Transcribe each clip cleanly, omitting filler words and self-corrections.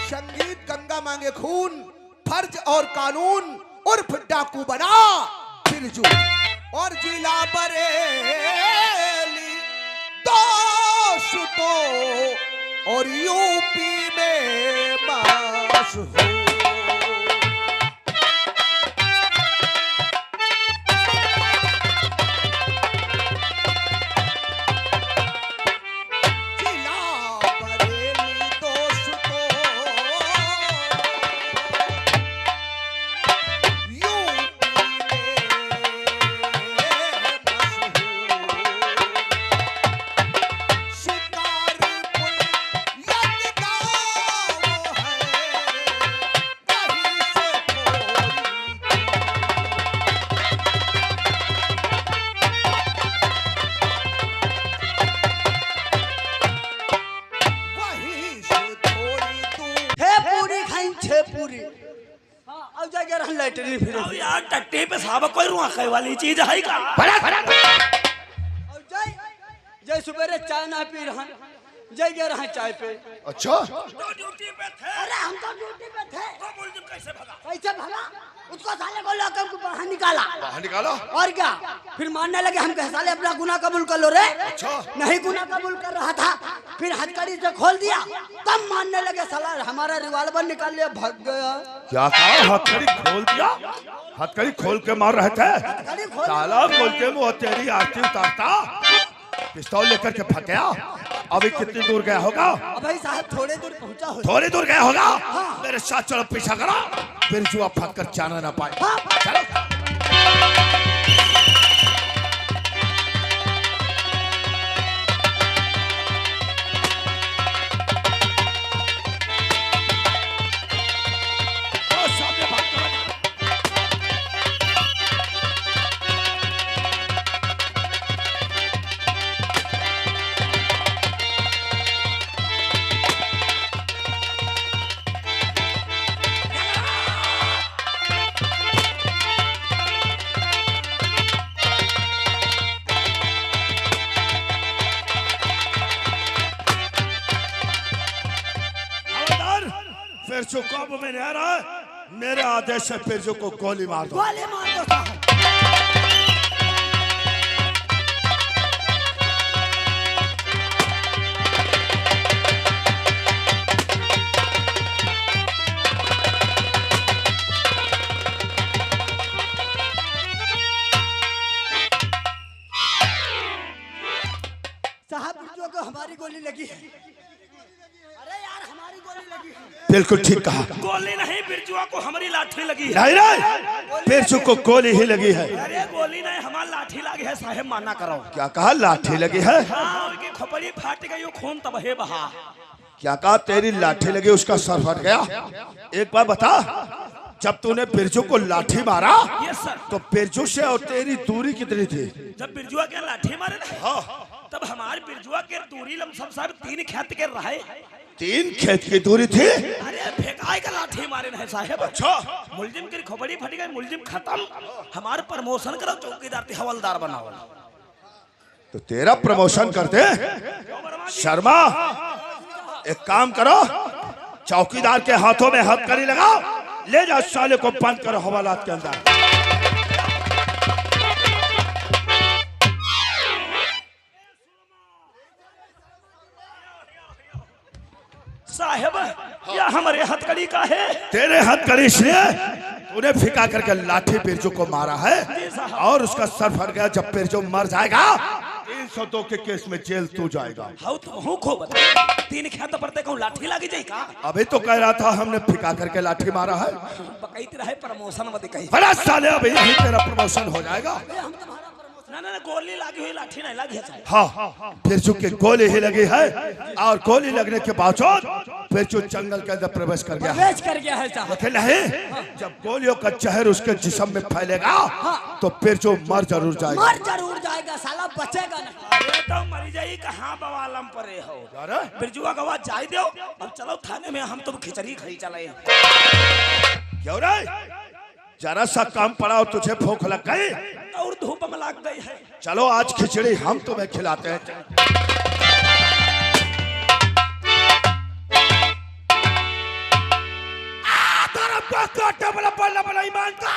संगीत गंगा मांगे खून, फर्ज और कानून उर्फ डाकू बना बिरजू। और जिला बरेली दोस्तों और यूपी में मशहूर। यार टट्टे पे साहब कोई रुआ खाए वाली चीज है का? जय सुबेरे चाय ना पी रहा, जय गे रहा चाय पे। अच्छा ड्यूटी पे थे। अरे हम तो ड्यूटी पे थे। तो मुलजिम कैसे भगा? कैसे भगा? उसको साले को लॉकअप को बाहर निकाला। बाहर निकाला? और क्या? फिर मानने लगे हम कहे साले अपना गुनाह कबूल कर लो रे। अच्छा। नहीं गुनाह कबूल कर रहा था, फिर हथकड़ी से खोल दिया, तब मानने लगे साला हमारा रिवॉल्वर निकाल लिया, भाग गया। क्या कहा? हथकड़ी खोल दिया? हथकड़ी खोल के मार रहे थे? साला बोलते वो तेरी आरती उतारता, पिस्तौल लेकर के भाग गया। अभी कितनी दूर गया होगा? भाई साहब थोड़े दूर पहुंचा हो। थोड़ी दूर गया होगा। मेरे साथ चलो, पीछा करो, फिर जुआ भाग कर जाना ना पाए। चलो। फिर काबू में नहीं आ रहा है, मेरे आदेश से फिर को गोली मार दो। गोली मार दो साहब। साहब जो को हमारी गोली लगी है। अरे यार हमारी गोली लगी है। बिल्कुल ठीक कहा। गोली नहीं, बिरजुआ को हमारी लाठी लगी है। नहीं नहीं, बिरजू को गोली ही लगी है। अरे गोली नहीं, हमारी लाठी लगी है साहेब, माना करो। क्या कहा? लाठी लगी है? हाँ, उनकी खोपड़ी फाट गई, खून तबहे बहा। क्या कहा? तेरी लाठी लगी, उसका सर फट गया? एक बार बता, जब तूने बिरजू को लाठी मारा यस सर, तो बिरजू से और तेरी दूरी कितनी थी? जब बिरजुआ के लाठी मारे ना, तब हमारे बिरजुआ के दूरी लमसम साहब 3 खेत के रहे। 3 खेत की दूरी थी? अरे फेंकाई का लाठी मारे नहीं साहेब। अच्छा। मुलजिम की खोपड़ी फट गई, मुलजिम खत्म। हमारे प्रमोशन करो, चौकीदार थे हवलदार बनाओ। तो तेरा प्रमोशन करते शर्मा। एक काम करो, चौकीदार के हाथों में हथकड़ी लगाओ, ले जाओ साले को बंद करो हवालात के अंदर। साहेब या हमारे हथकड़ी का है? तेरे हथकड़ी से तूने फिका करके लाठी बिरजू को मारा है और उसका सर फट गया। जब बिरजू मर जाएगा 302 के केस में जेल तू जाएगा। हाउ तुम हो खो बता, 3 खेत पड़ते कहूं लाठी लगी जाई का? अभी तो कह रहा था हमने फिका करके लाठी मारा है। बकैत रहे प्रमोशन मत कही। बड़ा साले, अभी यही तेरा प्रमोशन हो जाएगा। ना ना गोली लगी हुई, लाठी नहीं लगी है। हाँ, बिरजू की गोली ही लगी है और गोली लगने के बावजूद बिरजू जंगल के अंदर प्रवेश कर गया है। प्रवेश कर गया है साहब। लेकिन नहीं, जब गोलियों का जहर उसके जिस्म में फैलेगा तो बिरजू मर जरूर जाएगा। मर जरूर जाएगा साला, बचेगा नहीं। अरे तो मरी जाई, कहाँ बवालम परे हो? बिरजुआ गवा जाई दो, अब चलो थाने में, हम तुम खिचड़ी खाई चले। क्यों रे? जरा सा काम पड़ा और तुझे भूख लग गई और धूप में लग गई है। चलो आज खिचड़ी हम तुम्हें खिलाते हैं। बका डबल बल्ला ईमान का,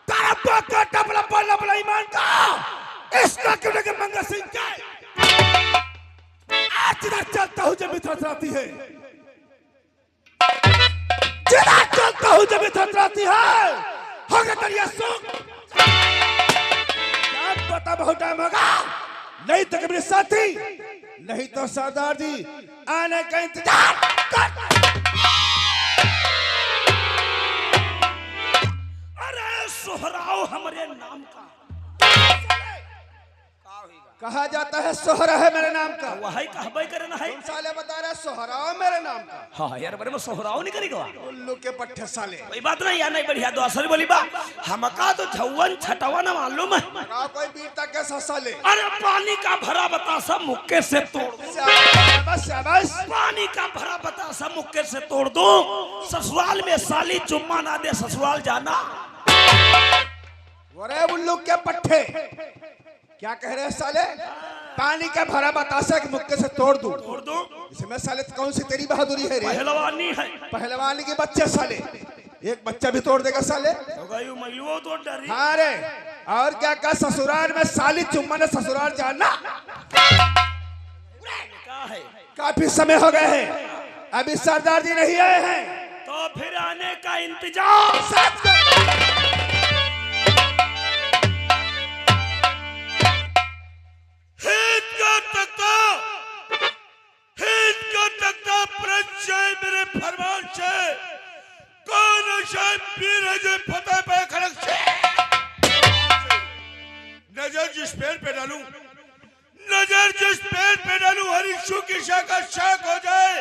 तारा बका डबल बल्ला ईमान का, इसका क्यों लगे मंगा सिंह के? आज जिधर चलता हूँ जब थरथराती है, जिधर चलता हूँ जब थरथराती है, होगा तेरी सुख। क्या पता बहुत टाइम होगा, नहीं तो मेरे साथी, नहीं तो सरदार जी आने का इंतजार कर। अरे सोहराओ हमारे नाम का कहा जाता है सोहरा है मेरे नाम का, वही कहबे करना है। तुम साले बता रहे सोहराओ मेरे नाम का। हाँ यार बड़े में सोहराओ नहीं करेगा, उल्लू के पट्टे साले। कोई बात नहीं यार, नहीं बढ़िया दूसरी बोली बा हमका तो झवन छटवा ना मालूम है। कोई बीता कैसा साले? अरे पानी का भरा बतासा मुक्के से तोड़ दो, शाबाश शाबाश। पानी का भरा बतासा मुक्के से तोड़ दो, ससुराल में साली चुम्मा ना दे ससुराल जाना। अरे उल्लू के पट्टे क्या कह रहे हैं साले? पानी का भरा बतासा के मुक्के से तोड़ दूं? तोड़ दो इसमें साले कौन सी तेरी बहादुरी है रे? पहलवानी है। पहलवानी के बच्चे साले, एक बच्चा भी तोड़ देगा साले। तो गई महिलाओं तो डरी। हाँ रे, और क्या कहा ससुराल में साली चुम्मा ने ससुराल जाना? क्या है? काफी समय हो गए हैं, अभी सरदार जी नहीं आए हैं, तो फिर आने का इंतजार। मेरे फरमान से कौन पीर है जो फतेह पे खड़क से नजर जिस पेड़ पे डालूं, नजर जिस पेड़ पे डालूं हरीशु की शाखा शाख हो जाए,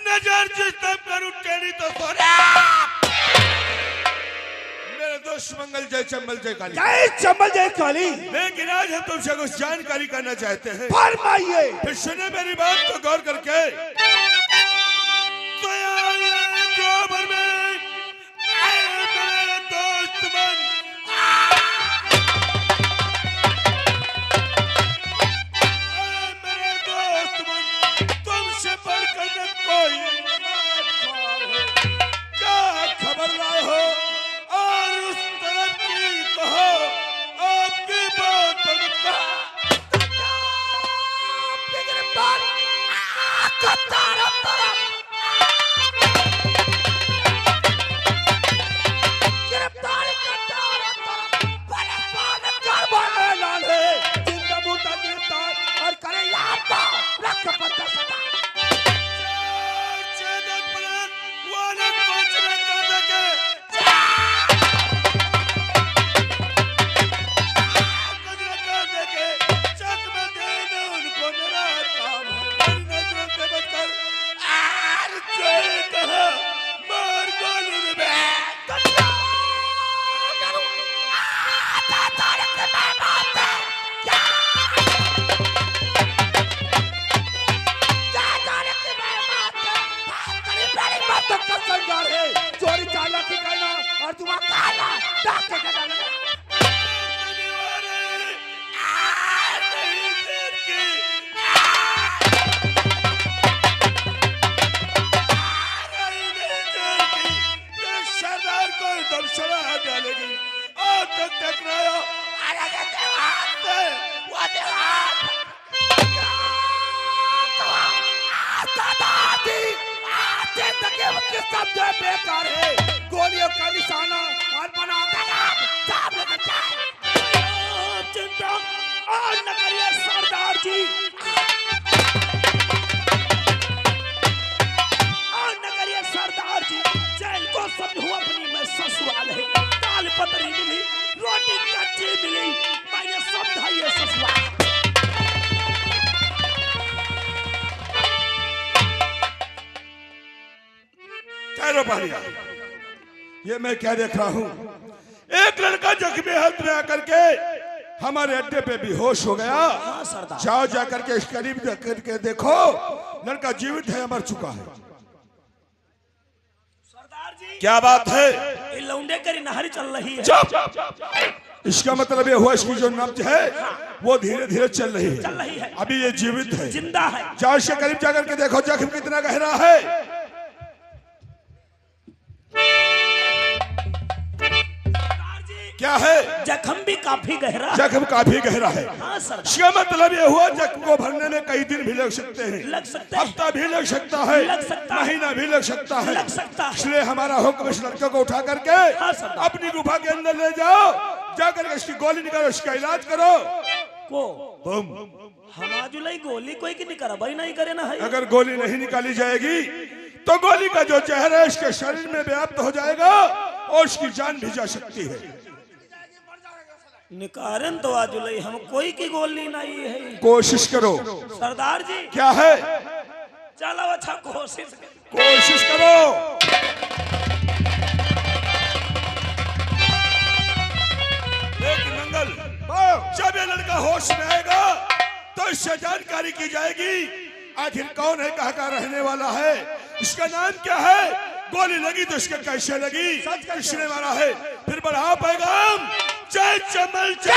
नजर जिस दम करूं टेढ़ी तो मेरे दोस्त मंगल जय चंबल जय काली। जय चंबल जय काली। लेकिन आज हम तुमसे कुछ जानकारी करना चाहते हैं, फरमाइए। फिर सुने मेरी बात को गौर करके। गोबर में मेरे दोस्त मन, मेरे दोस्त मन, तुमसे बढ़कर न कोई क्या खबर लाए हो और उस तरफ की कहो, आपकी बात चोरी चालाकी करना और तुम्हारा काला डॉक्टर का डालना। सरदार को एकदम सलाह डालेगी और तक टकराया सब बेकार है, गोलियों का निशाना और चिंता और न करिए सरदार जी, और न करिए सरदार जी। जेल को समझो अपनी में ससुराल है, दाल पतरी मिली, रोटी कच्ची मिली, मैंने समझा ये ससुराल। ये मैं क्या देख रहा हूँ? एक लड़का जख्मी हालत में आकर के हमारे अड्डे पे बेहोश हो गया। जाओ जाकर के इस करीब करके देखो, लड़का जीवित है, मर चुका है। सरदार जी क्या बात है? ये लौंडे करी नहर चल रही है। चुप। इसका मतलब ये हुआ इसकी जो नब्ज है वो धीरे धीरे चल रही है। अभी ये जीवित है, जिंदा है। जाओ इसके करीब जाकर के देखो जख्म कितना गहरा है। क्या है? जख्म भी काफी गहरा है। जख्म काफी गहरा है। हाँ सरदार, इसका मतलब ये हुआ जख्म को भरने में कई दिन भी लग सकते हैं, लग सकते हैं, हफ्ता भी लग सकता है, लग सकता है, महीना भी लग सकता है। लग सकता है। इसलिए हमारा हुक्म इस लड़के को उठा करके हाँ सरदार। अपनी गुफा के अंदर ले जाओ, जाकर के इसकी गोली निकालो, इसका इलाज करो। को बम। हमा जुलाई गोली कोई की नहीं करा भाई, नहीं करे ना है। अगर गोली नहीं निकाली जाएगी तो गोली का जो जहर है इसके शरीर में व्याप्त हो जाएगा और इसकी जान भी जा सकती है। निकारन तो आजुलई हम कोई की गोली नहीं है। कोशिश करो। सरदार जी क्या है? चलो अच्छा कोशिश कोशिश करो। लेकिन मंगल, जब ये लड़का होश में आएगा तो इससे जानकारी की जाएगी आखिर कौन है, कहाँ का रहने वाला है, इसका नाम क्या है, गोली लगी तो इसके कैसे लगी, किसने मारा है, फिर बढ़ा पैगाम। जय चमल जय।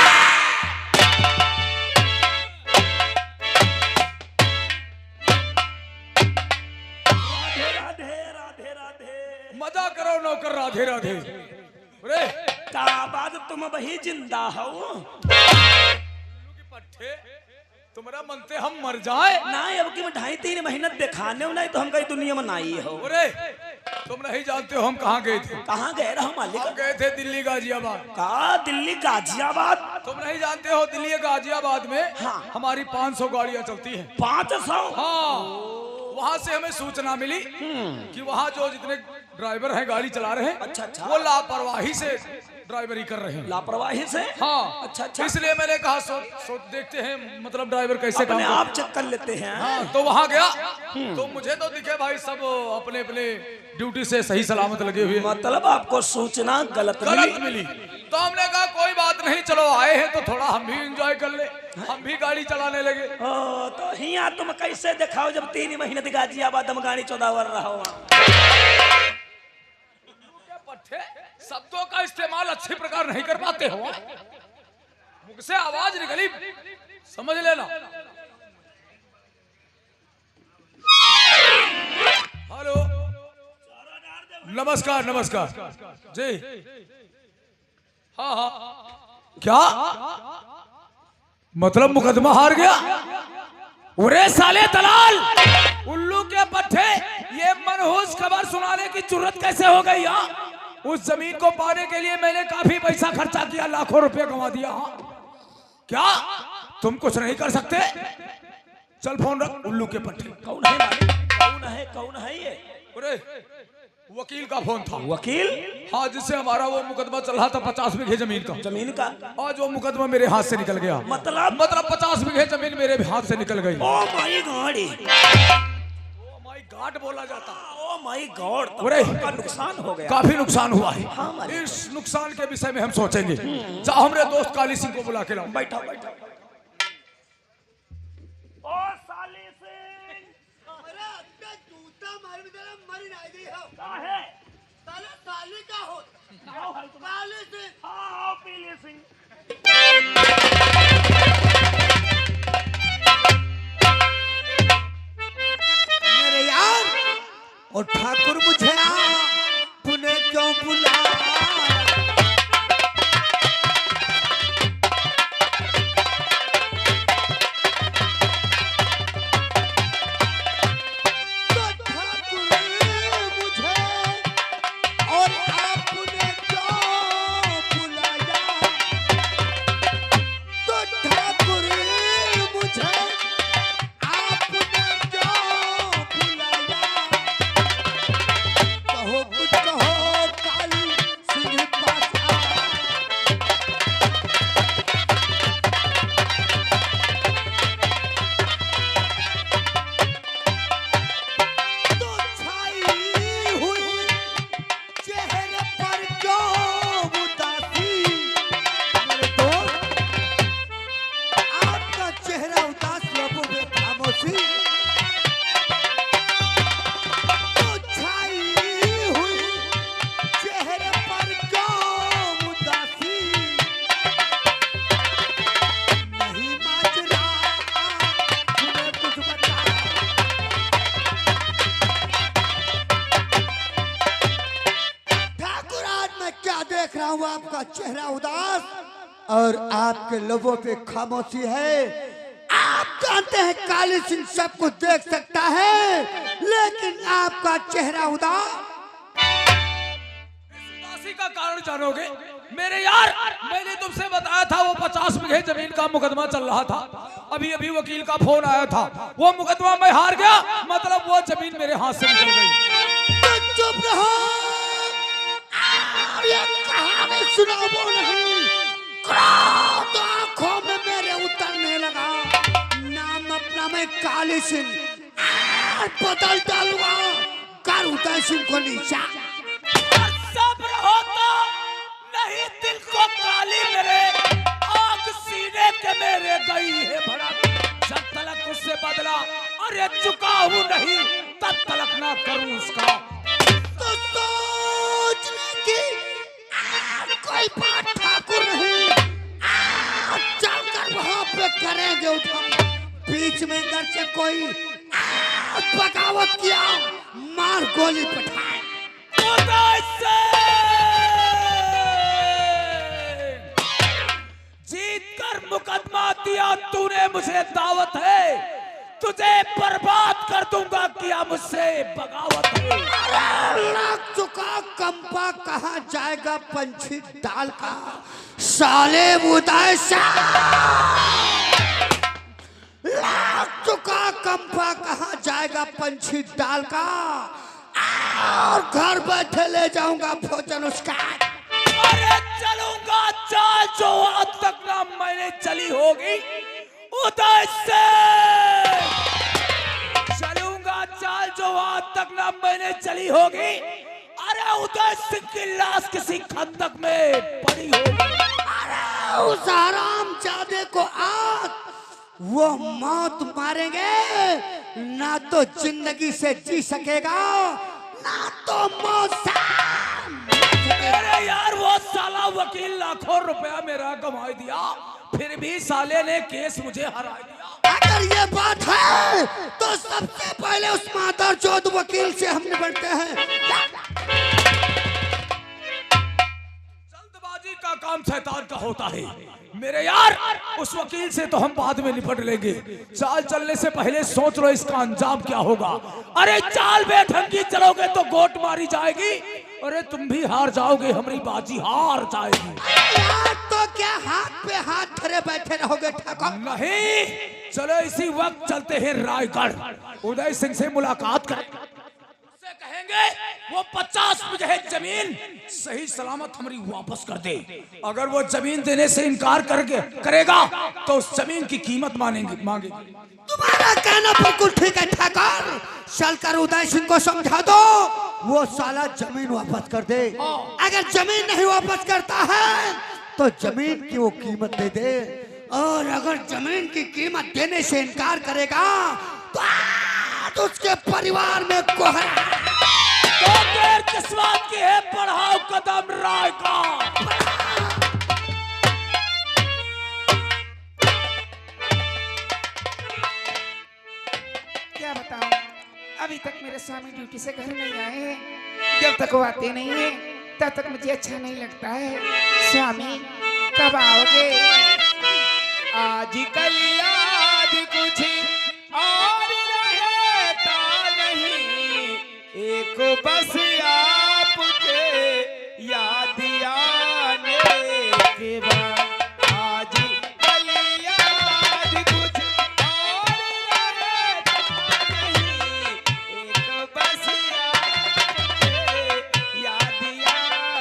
राधे राधे राधे। मजा करो नौकर, राधे राधे। अरे का बात तुम वही जिंदा हो? पट्टे तुम्हारा मनते हम मर जाए ना अब की मिठाई 3 महीने दिखाने नहीं तो हम कई दुनिया में नहीं हो। अरे तुम नहीं जानते हो हम कहाँ गए थे? कहाँ गए रहा मालिक? हम गए थे दिल्ली गाजियाबाद। कहा दिल्ली गाजियाबाद? तुम नहीं जानते हो दिल्ली गाजियाबाद में हाँ। हमारी 500 गाड़ियां चलती हैं। 500? हाँ, वहाँ से हमें सूचना मिली कि वहाँ जो जितने ड्राइवर हैं गाड़ी चला रहे हैं, अच्छा अच्छा, वो लापरवाही से ड्राइवरी कर रहे हैं। लापरवाही से? हाँ। अच्छा अच्छा, इसलिए मैंने कहा देखते हैं मतलब ड्राइवर कैसे काम अपने करते आप चेक कर लेते हैं। हाँ, तो वहाँ गया तो मुझे तो दिखे भाई सब अपने अपने ड्यूटी से सही सलामत लगे हुए। मतलब आपको सूचना गलत मिली। तो हमने कहा कोई बात नहीं, चलो आए हैं तो थोड़ा हम भी एंजॉय कर ले। हम भी गाड़ी चलाने लगे। तो हिया तुम कैसे दिखाओ जब 3 महीने तक गाजियाबाद हम गाड़ी 14 वर रहा हो। पट्टे शब्दों का इस्तेमाल अच्छी प्रकार नहीं कर पाते हो, मुख से आवाज निकली समझ लेना। हेलो, नमस्कार नमस्कार जी। हाँ हाँ, क्या मतलब मुकदमा हार गया? उरे साले दलाल, उल्लू के पट्टे, ये मनहूस खबर सुनाने की जरूरत कैसे हो गई? यहाँ उस जमीन को पाने के लिए मैंने काफी पैसा खर्चा किया, लाखों रुपए कमा दिया। क्या तुम कुछ नहीं कर सकते? चल फोन रख। उल्लू के पट्टे कौन है मालिक? कौन है ये? अरे वकील का फोन था। वकील? हाँ, जिससे हमारा वो मुकदमा चल रहा था 50 बीघे जमीन का। जमीन का? आज वो मुकदमा मेरे हाथ से निकल गया। मतलब 50 बीघे जमीन मेरे हाथ से निकल गई। Oh my God, oh my God बोला जाता। ओ माय गॉड, अरे का नुकसान हो गया। काफी नुकसान हुआ है। हाँ, इस नुकसान के विषय में हम सोचेंगे। जाओ हमारे दोस्त काली सिंह को बुला के लाओ। बैठो बैठो। ओ साली सिंह, अरे अपना जूता मार भी तेरा मरी नहीं दी हो। का है? साले साली का हो, आओ हाल तुम। काली से हाँ, पीली सिंह। मेरे यार और ठाकुर मुझे आपने क्यों बुलाया? तो ठाकुर मुझे और आपने क्यों बुलाया? तो ठाकुर मुझे आपने क्यों बुलाया? कहो कुछ कहो काली हूँ आपका चेहरा उदास और आपके लोगों पे खामोशी है। आप जानते हैं काली सिंह सब कुछ देख सकता है, लेकिन आपका चेहरा उदास। उदासी का कारण जानोगे मेरे यार? मैंने तुमसे बताया था वो 50 बीघे जमीन का मुकदमा चल रहा था। अभी अभी वकील का फोन आया था, वो मुकदमा मैं हार गया, मतलब वो जमीन मेरे हाथ से निकल गई। तो चुप रहो, ये कहानी सुनाओ नहीं। क्रोध आंखों में मेरे उतरने लगा। नाम अपना मैं काली सिंह बदल डालूंगा, कर उदय सिंह को नीचा। सब्र हो तो नहीं, दिल को काली मेरे, आग सीने के मेरे गई है भड़क। जब तलक उससे बदला अरे चुका हूँ नहीं, तब तलक ना करूँ उसका। तो सोचने की कोई बात ठाकुर नहीं, चलकर वहां पे करेंगे उठा। बीच में घर से कोई बगावत किया, मार गोली पठाए। जीत कर मुकदमा दिया तूने, मुझे दावत है, तुझे बर्बाद कर दूंगा, किया मुझसे बगावत है। लग चुका कंपा, कहाँ जाएगा पंछी डाल का। साले उदय लग चुका कंपा, कहाँ जाएगा पंछी डाल का। और घर बैठे ले जाऊंगा भोजन उसका। अरे चलूंगा चाल जो आज तक ना मैंने चली होगी, उदय से चलूंगा चाल जो आज तक ना मैंने चली होगी। अरे उदय सिंह की लाश किसी खंदक में पड़ी होगी। अरे उस हरामजादे को आज वो मौत मारेंगे, ना तो जिंदगी से जी सकेगा, ना तो मौत से। अरे यार वो साला वकील लाखों रुपया मेरा कमा दिया, फिर भी साले ने केस मुझे हरा दिया। अगर ये बात है तो सबसे पहले उस मादर चौथ वकील से हम निपटते हैं। जल्दबाजी का काम शैतान का होता है मेरे यार। उस वकील से तो हम बाद में निपट लेंगे, चाल चलने से पहले सोच लो इसका अंजाम क्या होगा। अरे चाल बेढंगी चलोगे तो गोट मारी जाएगी, अरे तुम भी हार जाओगे, हमारी बाजी हार जाएगी। यार तो क्या हाथ पे हाथ धरे बैठे रहोगे ठाकुर? नहीं, चलो इसी वक्त चलते हैं रायगढ़, उदय सिंह से मुलाकात करें, उससे कहेंगे वो 50 बीघे जमीन सही सलामत हमारी वापस कर दे। अगर वो जमीन देने से इनकार करेगा तो उस जमीन की कीमत मांगे। तुम्हारा कहना बिल्कुल ठीक है ठाकुर, चलकर उदय सिंह को समझा दो, वो साला जमीन वापस कर दे। अगर जमीन नहीं वापस करता है तो जमीन की वो कीमत दे दे, और अगर जमीन की कीमत देने से इनकार करेगा तो उसके परिवार में कोहरा। तो देर किस बात की है, बढ़ाओ कदम राय का। क्या बताऊं, अभी तक मेरे स्वामी ड्यूटी से घर नहीं आए हैं। जब तक वो आते नहीं है तब तक मुझे अच्छा नहीं लगता है। स्वामी कब आओगे? आजकल याद कुछ और रहता नहीं, एक बस आपके याद आने के बाद। आजकल याद कुछ और रहता नहीं, एक बस आपके याद आने के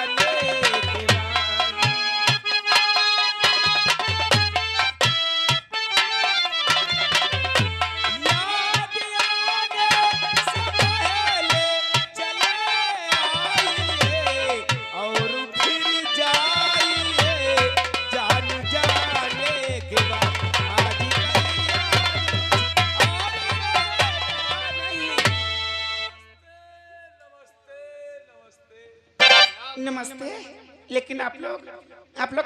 बाद। नमस्ते, लेकिन आप लोग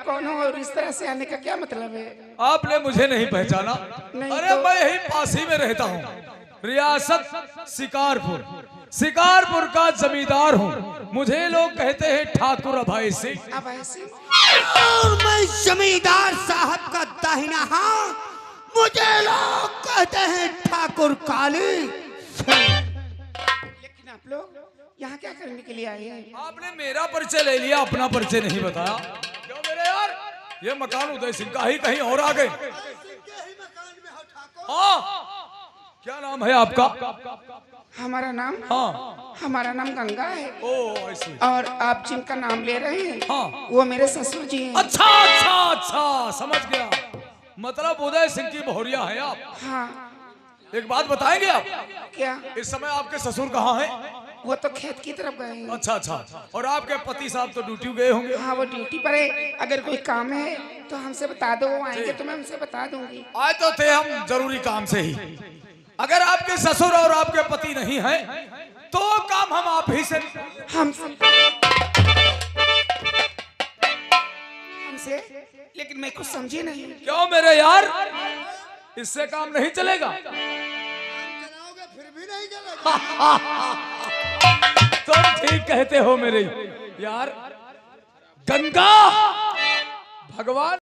कौन हो और इस तरह से आने का क्या मतलब है? आपने मुझे नहीं पहचाना? नहीं अरे तो- मैं यही पास ही में रहता हूँ, रियासत शिकारपुर। शिकारपुर का जमींदार हूँ। मुझे लोग कहते हैं ठाकुर अभय सिंह। अब ऐसे और मैं जमींदार साहब का दाहिना हाथ, मुझे लोग कहते हैं ठाकुर काली। लेकिन आप लोग यहाँ क्या करने के लिए आए हैं? आपने मेरा परिचय ले लिया, अपना परिचय नहीं बताया। क्यों मेरे यार, ये मकान उदय सिंह का ही कहीं और आ गए। हाँ, क्या नाम है आपका? हमारा नाम? हाँ, हमारा नाम गंगा है। ओ ऐसी। और आप जिनका नाम ले रहे हैं, हाँ। वो मेरे ससुर जी हैं। अच्छा अच्छा अच्छा, समझ गया। मतलब उदय सिंह की बहुरिया है आप। हाँ। एक बात बताएंगे आप, क्या? इस समय आपके ससुर कहाँ हैं? वो तो खेत की तरफ गए हैं। अच्छा अच्छा, और आपके पति साहब तो ड्यूटी गए होंगे। हाँ, वो ड्यूटी पर है। अगर कोई काम है तो हमसे बता दो, वो आएंगे तो मैं उनसे बता दूंगी। आए तो थे हम जरूरी काम से ही। अगर आपके ससुर और आपके पति नहीं हैं, तो काम हम आप ही से। हमसे, लेकिन मैं कुछ समझी नहीं। क्यों मेरे यार, इससे काम नहीं चलेगा? फिर भी नहीं चलेगा। तुम ठीक कहते हो मेरे यार। गंगा भगवान